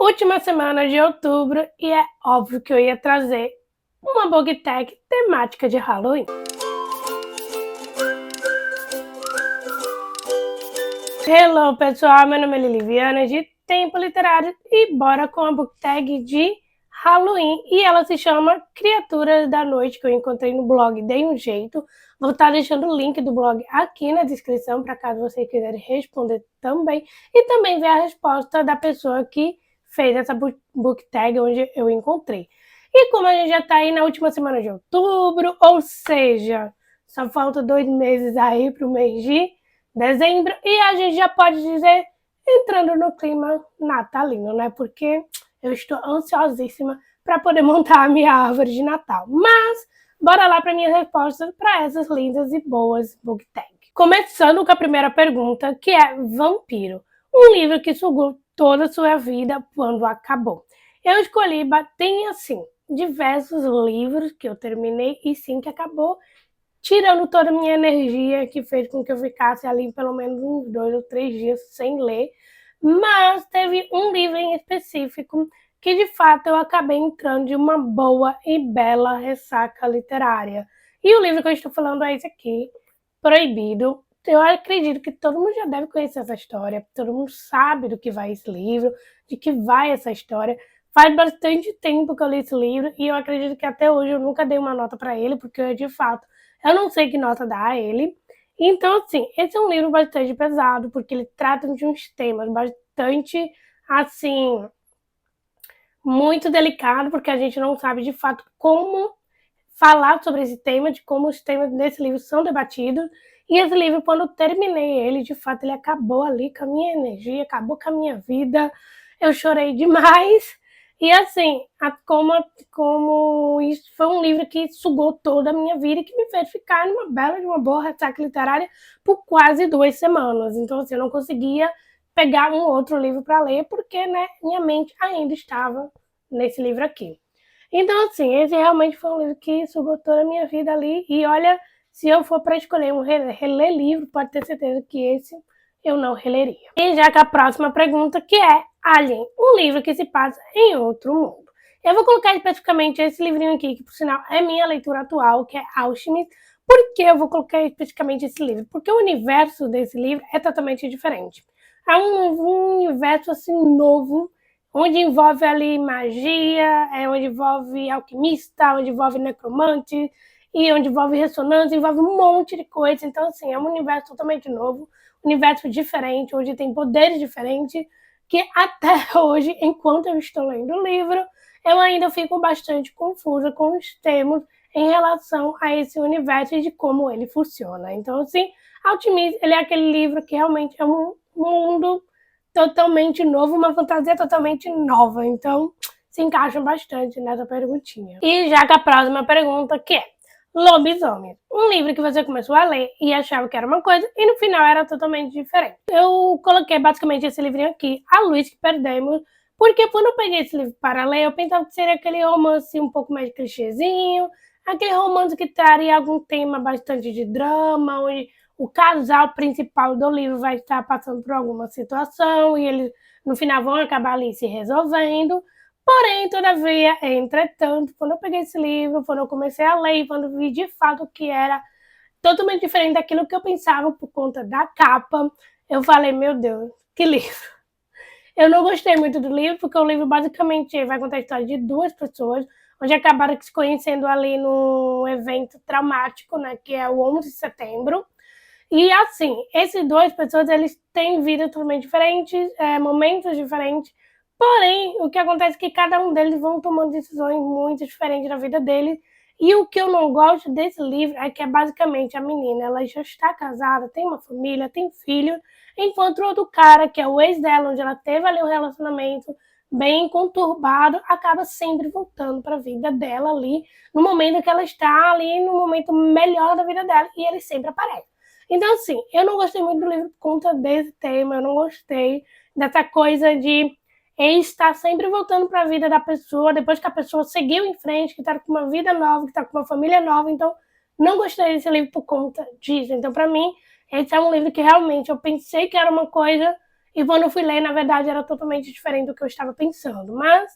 Última semana de outubro e é óbvio que eu ia trazer uma book tag temática de Halloween. Hello pessoal, meu nome é Liliviana de Tempo Literário e bora com a book tag de Halloween e ela se chama Criaturas da Noite, que eu encontrei no blog Dei um Jeito. Vou estar deixando o link do blog aqui na descrição para caso vocês quiserem responder também e também ver a resposta da pessoa que fez essa book tag onde eu encontrei. E como a gente já está aí na última semana de outubro, ou seja, só falta 2 meses aí para o mês de dezembro e a gente já pode dizer entrando no clima natalino, né? Porque eu estou ansiosíssima para poder montar a minha árvore de Natal. Mas bora lá para minha resposta para essas lindas e boas book tags. Começando com a primeira pergunta, que é Vampiro, um livro que sugou toda a sua vida quando acabou. Eu escolhi, tem assim, diversos livros que eu terminei e sim que acabou, tirando toda a minha energia, que fez com que eu ficasse ali pelo menos uns 2 ou 3 dias sem ler. Mas teve um livro em específico que de fato eu acabei entrando de uma boa e bela ressaca literária. E o livro que eu estou falando é esse aqui, Proibido. Eu acredito que todo mundo já deve conhecer essa história, todo mundo sabe do que vai esse livro, de que vai essa história. Faz bastante tempo que eu li esse livro e eu acredito que até hoje eu nunca dei uma nota para ele, porque de fato eu não sei que nota dar a ele. Então, assim, esse é um livro bastante pesado, porque ele trata de uns temas bastante, assim, muito delicado, porque a gente não sabe de fato como falar sobre esse tema, de como os temas desse livro são debatidos. E esse livro, quando eu terminei ele, de fato, ele acabou ali com a minha energia, acabou com a minha vida. Eu chorei demais. E assim, como isso foi um livro que sugou toda a minha vida e que me fez ficar numa bela de uma boa ressaca literária por quase 2 semanas. Então, assim, eu não conseguia pegar um outro livro para ler, porque, né, minha mente ainda estava nesse livro aqui. Então, assim, esse realmente foi um livro que sugou toda a minha vida ali. E olha, se eu for para escolher um reler livro, pode ter certeza que esse eu não releria. E já que a próxima pergunta, que é Alien, um livro que se passa em outro mundo. Eu vou colocar especificamente esse livrinho aqui, que por sinal é minha leitura atual, que é Alchemist. Por que eu vou colocar especificamente esse livro? Porque o universo desse livro é totalmente diferente. É um universo assim novo, onde envolve ali magia, onde envolve alquimista, onde envolve necromante, e onde envolve ressonância, envolve um monte de coisa. Então, assim, é um universo totalmente novo, um universo diferente, onde tem poderes diferentes, que até hoje, enquanto eu estou lendo o livro, eu ainda fico bastante confusa com os termos em relação a esse universo e de como ele funciona. Então, assim, Alchemist, ele é aquele livro que realmente é um mundo totalmente novo, uma fantasia totalmente nova. Então, se encaixam bastante nessa perguntinha. E já que a próxima pergunta, que é Lobisomem, um livro que você começou a ler e achava que era uma coisa e no final era totalmente diferente. Eu coloquei basicamente esse livrinho aqui, A Luz que Perdemos, porque quando eu peguei esse livro para ler, eu pensava que seria aquele romance um pouco mais clichêzinho, aquele romance que traria algum tema bastante de drama, onde o casal principal do livro vai estar passando por alguma situação e eles no final vão acabar ali se resolvendo. Porém, todavia, entretanto, quando eu peguei esse livro, quando eu comecei a ler, quando vi de fato que era totalmente diferente daquilo que eu pensava por conta da capa, eu falei, meu Deus, que livro. Eu não gostei muito do livro, porque o livro basicamente vai contar a história de 2 pessoas, onde acabaram se conhecendo ali num evento traumático, né, que é o 11 de setembro. E assim, esses 2 pessoas, eles têm vidas totalmente diferentes, momentos diferentes, porém, o que acontece é que cada um deles vão tomando decisões muito diferentes na vida deles. E o que eu não gosto desse livro é que é basicamente a menina, ela já está casada, tem uma família, tem filho, enquanto o outro cara, que é o ex dela, onde ela teve ali um relacionamento bem conturbado, acaba sempre voltando para a vida dela ali, no momento que ela está ali, no momento melhor da vida dela, e ele sempre aparece. Então, assim, eu não gostei muito do livro por conta desse tema, eu não gostei dessa coisa de estar sempre voltando para a vida da pessoa, depois que a pessoa seguiu em frente, que está com uma vida nova, que está com uma família nova. Então, não gostei desse livro por conta disso. Então, para mim, esse é um livro que realmente eu pensei que era uma coisa E quando eu fui ler, na verdade, era totalmente diferente do que eu estava pensando. Mas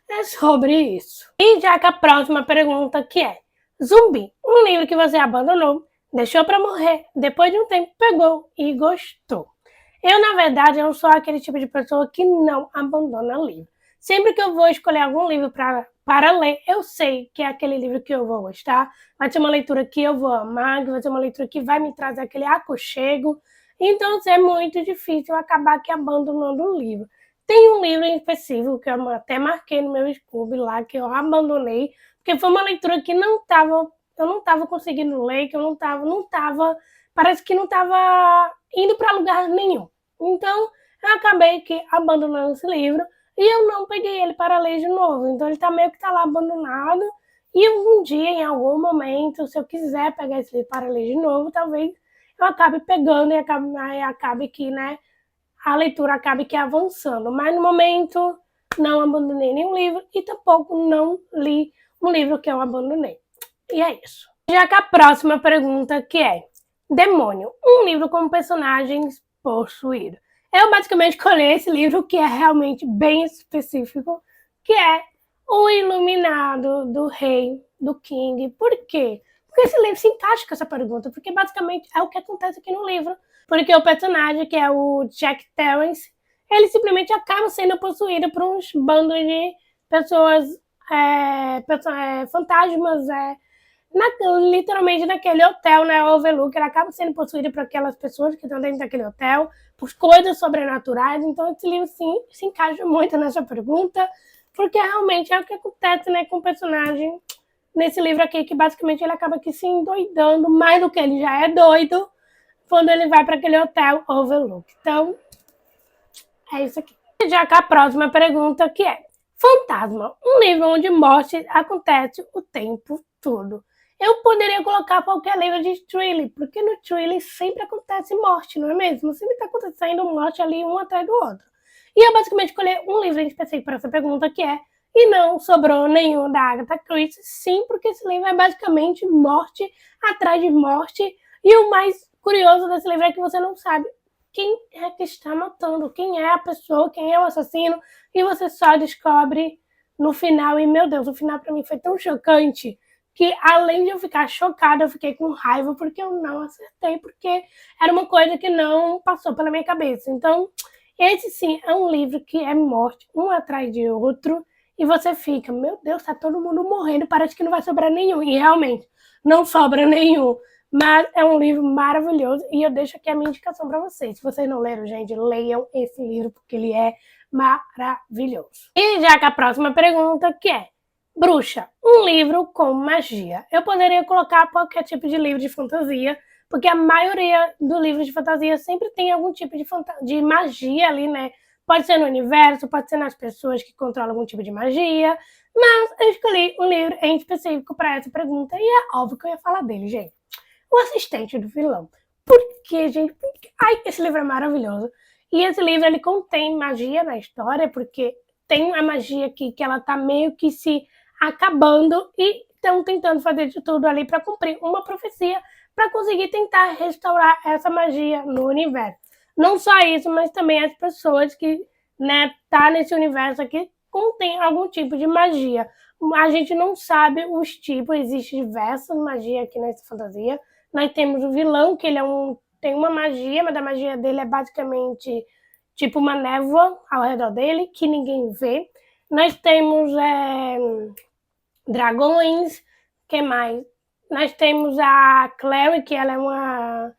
é sobre isso. E já que a próxima pergunta que é: Zumbi, um livro que você abandonou, deixou pra morrer, depois de um tempo pegou e gostou. Eu, na verdade, não sou aquele tipo de pessoa que não abandona livro. Sempre que eu vou escolher algum livro para ler, eu sei que é aquele livro que eu vou gostar, vai ser uma leitura que eu vou amar, que vai ser uma leitura que vai me trazer aquele aconchego. Então, é muito difícil acabar aqui abandonando o livro. Tem um livro em específico que eu até marquei no meu Scooby lá, que eu abandonei, porque foi uma leitura que eu não estava conseguindo ler, que eu parece que não estava indo para lugar nenhum. Então, eu acabei que abandonando esse livro e eu não peguei ele para ler de novo. Então, ele meio que lá abandonado. E um dia, em algum momento, se eu quiser pegar esse livro para ler de novo, talvez eu acabe pegando e acabe que, né, a leitura acabe que avançando. Mas no momento, não abandonei nenhum livro e tampouco não li um livro que eu abandonei. E é isso. Já que a próxima pergunta que é: Demônio, um livro com personagens possuídos. Eu basicamente escolhi esse livro que é realmente bem específico, que é O Iluminado do Rei do King. Por quê? Porque esse livro se encaixa com essa pergunta, porque basicamente é o que acontece aqui no livro. Porque o personagem, que é o Jack Terrence, ele simplesmente acaba sendo possuído por uns bandos de pessoas, fantasmas, literalmente naquele hotel, né, Overlook. Ele acaba sendo possuído por aquelas pessoas que estão dentro daquele hotel, por coisas sobrenaturais. Então esse livro sim se encaixa muito nessa pergunta, porque realmente é o que acontece, né, com o personagem nesse livro aqui, que basicamente ele acaba aqui se endoidando mais do que ele já é doido quando ele vai para aquele hotel Overlook. Então, é isso aqui. Já que a próxima pergunta que é: Fantasma, um livro onde morte acontece o tempo todo. Eu poderia colocar qualquer livro de thriller, porque no thriller sempre acontece morte, não é mesmo? Sempre está acontecendo morte ali um atrás do outro. E eu basicamente escolhi um livro em específico para essa pergunta, que é E Não Sobrou Nenhum, da Agatha Christie. Sim, porque esse livro é basicamente morte atrás de morte. E o mais curioso desse livro é que você não sabe quem é que está matando, quem é a pessoa, quem é o assassino, e você só descobre no final. E, meu Deus, o final para mim foi tão chocante que, além de eu ficar chocada, eu fiquei com raiva porque eu não acertei, porque era uma coisa que não passou pela minha cabeça. Então, esse sim é um livro que é morte um atrás de outro, e você fica, meu Deus, tá todo mundo morrendo, parece que não vai sobrar nenhum. E realmente, não sobra nenhum. Mas é um livro maravilhoso e eu deixo aqui a minha indicação para vocês. Se vocês não leram, gente, leiam esse livro porque ele é maravilhoso. E já que a próxima pergunta, que é: Bruxa, um livro com magia. Eu poderia colocar qualquer tipo de livro de fantasia, porque a maioria dos livros de fantasia sempre tem algum tipo de magia ali, né? Pode ser no universo, pode ser nas pessoas que controlam algum tipo de magia, mas eu escolhi um livro em específico para essa pergunta e é óbvio que eu ia falar dele, gente. O Assistente do Vilão. Por quê, gente? Porque... Ai, esse livro é maravilhoso. E esse livro, ele contém magia na história, porque tem a magia aqui que ela tá meio que se acabando e estão tentando fazer de tudo ali para cumprir uma profecia, para conseguir tentar restaurar essa magia no universo. Não só isso, mas também as pessoas que, né, tá nesse universo aqui contém algum tipo de magia. A gente não sabe os tipos, existem diversas magias aqui nessa fantasia. Nós temos o vilão, que ele tem uma magia, mas a magia dele é basicamente tipo uma névoa ao redor dele, que ninguém vê. Nós temos dragões, que mais? Nós temos a Clary, que ela é uma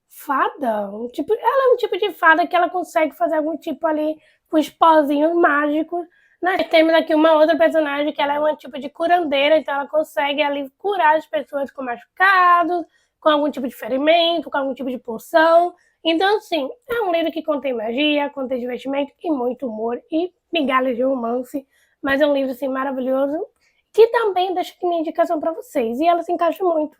fada, ela é um tipo de fada que ela consegue fazer algum tipo ali com os pozinhos mágicos. Nós temos aqui uma outra personagem que ela é um tipo de curandeira, então ela consegue ali curar as pessoas com machucados, com algum tipo de ferimento, com algum tipo de poção. Então, sim, é um livro que contém magia, contém divertimento e muito humor e migalhas de romance, mas é um livro, assim, maravilhoso, que também deixa aqui minha indicação para vocês, e ela se encaixa muito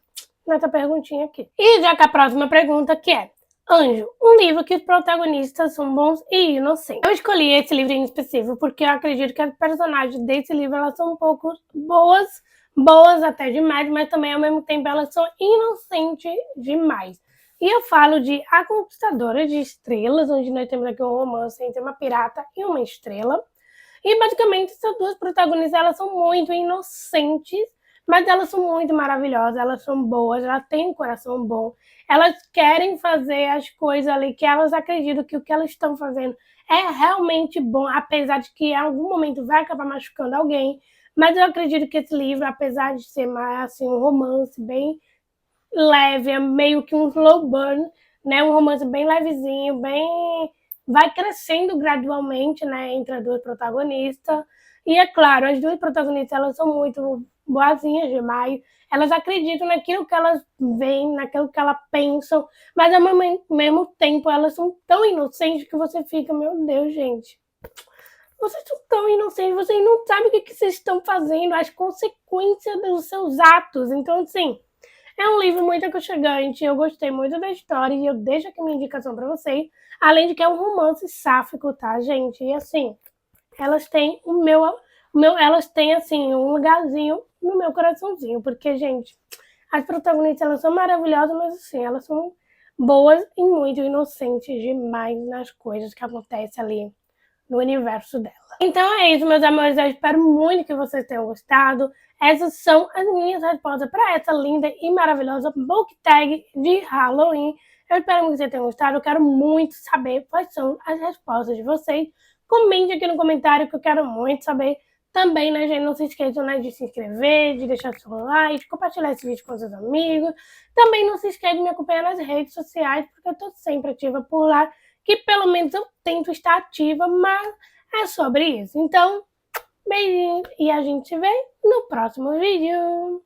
nessa perguntinha aqui. E já que a próxima pergunta, que é: Anjo, um livro que os protagonistas são bons e inocentes. Eu escolhi esse livro em específico porque eu acredito que as personagens desse livro, elas são um pouco boas até demais, mas também ao mesmo tempo elas são inocentes demais. E eu falo de A Conquistadora de Estrelas, onde nós temos aqui um romance entre uma pirata e uma estrela. E basicamente essas duas protagonistas, elas são muito inocentes, mas elas são muito maravilhosas, elas são boas, elas têm um coração bom, elas querem fazer as coisas ali que elas acreditam que o que elas estão fazendo é realmente bom, apesar de que em algum momento vai acabar machucando alguém. Mas eu acredito que esse livro, apesar de ser mais assim, um romance bem leve, é meio que um slow burn, né? Um romance bem levezinho, bem vai crescendo gradualmente, né, entre as duas protagonistas. E é claro, as duas protagonistas, elas são muito boazinhas demais. Elas acreditam naquilo que elas veem, naquilo que elas pensam, mas ao mesmo tempo elas são tão inocentes que você fica, meu Deus, gente. Vocês são tão inocentes, vocês não sabem o que vocês estão fazendo, as consequências dos seus atos. Então, assim, é um livro muito aconchegante, eu gostei muito da história e eu deixo aqui minha indicação para vocês. Além de que é um romance sáfico, tá, gente? E assim, elas têm elas têm assim um lugarzinho no meu coraçãozinho, porque, gente, as protagonistas elas são maravilhosas, mas assim, elas são boas e muito inocentes demais nas coisas que acontecem ali no universo dela. Então é isso, meus amores. Eu espero muito que vocês tenham gostado. Essas são as minhas respostas para essa linda e maravilhosa book tag de Halloween. Eu espero muito que vocês tenham gostado. Eu quero muito saber quais são as respostas de vocês. Comente aqui no comentário que eu quero muito saber. Também, né, gente, não se esqueçam, né, de se inscrever, de deixar seu like, compartilhar esse vídeo com seus amigos. Também não se esqueça de me acompanhar nas redes sociais, porque eu tô sempre ativa por lá, que pelo menos eu tento estar ativa, mas é sobre isso. Então, beijinho e a gente se vê no próximo vídeo.